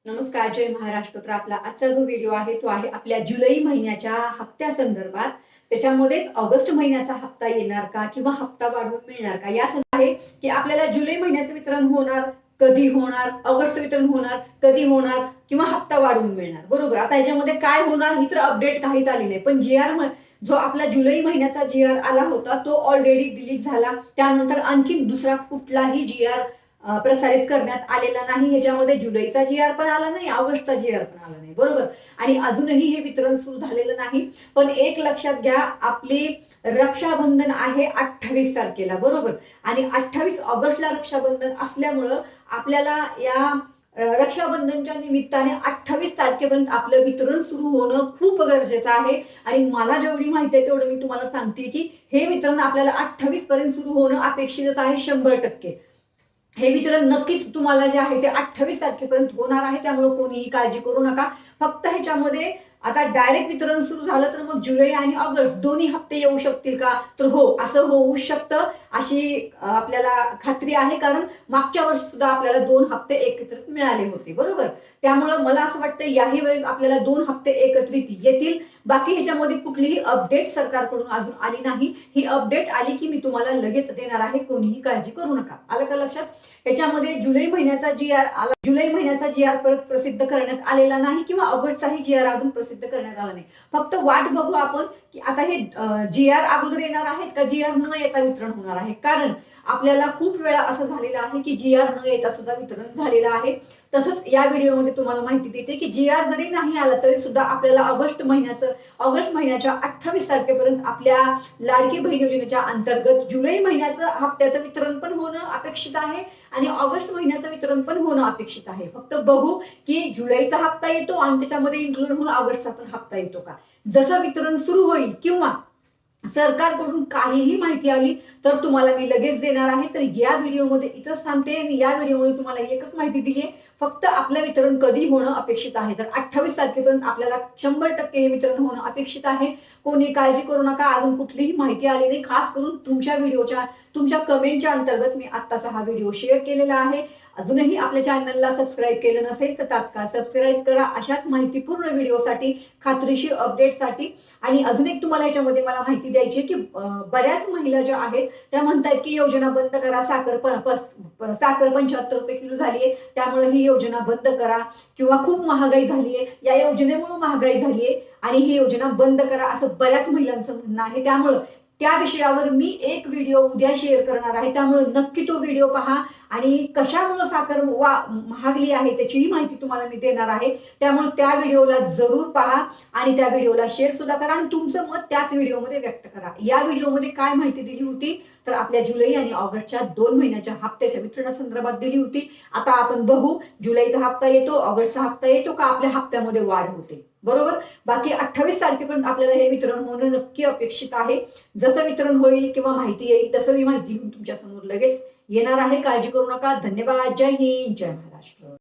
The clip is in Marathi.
नमस्कार, जय महाराष्ट्र. तर आपला आजचा जो व्हिडिओ आहे तो आहे आपल्या जुलै महिन्याच्या हप्त्या संदर्भात. त्याच्यामध्येच ऑगस्ट महिन्याचा हप्ता येणार का किंवा हप्ता वाढवून मिळणार का या आहे की आपल्याला जुलै महिन्याचं वितरण होणार, कधी होणार, ऑगस्ट वितरण होणार, कधी होणार किंवा हप्ता वाढवून मिळणार. बरोबर. आता याच्यामध्ये काय होणार ही तर अपडेट काहीच आली नाही, पण जो आपला जुलै महिन्याचा GR आला होता तो ऑलरेडी डिलीट झाला. त्यानंतर आणखी दुसरा कुठलाही GR प्रसारित करण्यात आलेला नाही. ह्याच्यामध्ये जुलैचा GR पण आला नाही, ऑगस्टचा GR पण आला नाही. बरोबर. आणि अजूनही हे वितरण सुरू झालेलं नाही. पण एक लक्षात घ्या, आपली रक्षाबंधन आहे 28 तारखेला. बरोबर. आणि 28 ऑगस्टला रक्षाबंधन असल्यामुळं आपल्याला या रक्षाबंधनच्या निमित्ताने 28 तारखेपर्यंत आपलं वितरण सुरू होणं खूप गरजेचं आहे. आणि मला जेवढी माहिती आहे तेवढं मी तुम्हाला सांगते की हे वितरण आपल्याला 28 पर्यंत सुरू होणं अपेक्षितच आहे 100%. हे वितरण नक्कीच तुम्हाला जे आहे ते 28 तारखेपर्यंत होणार आहे. त्यामुळे कोणीही काळजी करू नका. फक्त ह्याच्यामध्ये आता डायरेक्ट वितरण सुरू झालं तर मग जुलै आणि ऑगस्ट दोन्ही हप्ते येऊ शकतील का, तर हो, असं होऊ शकतं अशी आपल्याला खात्री आहे. कारण मागच्या वर्षी सुद्धा आपल्याला 2 हप्ते एकत्रित मिळाले होते. बरोबर. त्यामुळं मला असं वाटतं याही वेळेस आपल्याला 2 हप्ते एकत्रित येतील. बाकी ह्याच्यामध्ये कुठलीही अपडेट सरकारकडून अजून आली नाही. ही अपडेट आली की मी तुम्हाला लगेच देणार आहे. कोणीही काळजी करू नका. आलं का लक्षात? ह्याच्यामध्ये जुलै महिन्याचा GR आला, जुलै महिन्याचा GR परत प्रसिद्ध करण्यात आलेला नाही किंवा ऑगस्टचाही GR अजून प्रसिद्ध करण्यात आला नाही. फक्त वाट बघू आपण की आता हे GR अगोदर येणार आहेत का GR न येता वितरण होणार आहे. कारण आपल्याला खूप वेळा असं झालेलं आहे की GR न येता सुद्धा वितरण झालेलं आहे. तसंच या व्हिडिओमध्ये तुम्हाला माहिती देते की GR जरी नाही आला तरी सुद्धा आपल्याला ऑगस्ट महिन्याच्या 28 तारखेपर्यंत आपल्या लाडकी बहीण योजनेच्या अंतर्गत जुलै महिन्याचं हप्त्याचं वितरण पण होणं अपेक्षित आहे आणि ऑगस्ट महिन्याचं वितरण पण होणं अपेक्षित आहे. फक्त बघू की जुलैचा हप्ता येतो आणि त्याच्यामध्ये इन्क्लूड होऊन ऑगस्टचा पण हप्ता येतो का. जसं वितरण सुरू होईल किंवा सरकारकडून काहीही माहिती आली तर तुम्हाला मी लगेच देणार आहे. तर या व्हिडिओमध्ये इथंच थांबते आणि या व्हिडिओमध्ये तुम्हाला एकच माहिती दिली आहे, फक्त आपलं वितरण कधी होणं अपेक्षित आहे. तर 28 तारखेपर्यंत आपल्याला 100% हे वितरण होणं अपेक्षित आहे. कोणी काळजी करू नका. अजून कुठलीही माहिती आली नाही. खास करून तुमच्या कमेंटच्या अंतर्गत मी आत्ताचा हा व्हिडिओ शेअर केलेला आहे. अजूनही आपल्या चॅनलला सबस्क्राईब केलं नसेल तर तात्काळ सबस्क्राईब करा अशाच माहितीपूर्ण व्हिडिओसाठी, खात्रीशीर अपडेटसाठी. आणि अजून एक तुम्हाला याच्यामध्ये मला माहिती द्यायची की बऱ्याच महिला ज्या आहेत त्या म्हणतात की योजना बंद करा, साखर 75 रुपये किलो झालीये त्यामुळे ही योजना बंद करा, किंवा खूप महागाई झालीये, या योजनेमुळे महागाई झालीये आणि ही योजना बंद करा, असं बऱ्याच महिलांचं म्हणणं आहे. त्यामुळं त्या विषयावर मी एक व्हिडिओ उद्या शेअर करणार आहे. त्यामुळे नक्की तो व्हिडिओ पहा आणि कशामुळे साखर महागली आहे त्याचीही माहिती तुम्हाला मी देणार आहे. त्यामुळे त्या व्हिडिओला जरूर पहा आणि त्या व्हिडिओला शेअर सुद्धा करा आणि तुमचं मत त्याच व्हिडिओमध्ये व्यक्त करा. या व्हिडिओमध्ये काय माहिती दिली होती तर आपल्या जुलै आणि ऑगस्टच्या 2 महिन्याच्या हप्त्याच्या वितरणासंदर्भात दिली होती. आता आपण बघू जुलैचा हप्ता येतो, ऑगस्टचा हप्ता येतो का, आपल्या हप्त्यामध्ये वाढ होते. बरोबर. बाकी 28 तारखेपर्यंत आपल्याला हे वितरण होणं नक्की अपेक्षित आहे. जसं वितरण होईल किंवा माहिती येईल तसं मी माहिती घेऊन तुमच्या समोर लगेच येणार आहे. काळजी करू नका. धन्यवाद. जय हिंद, जय महाराष्ट्र.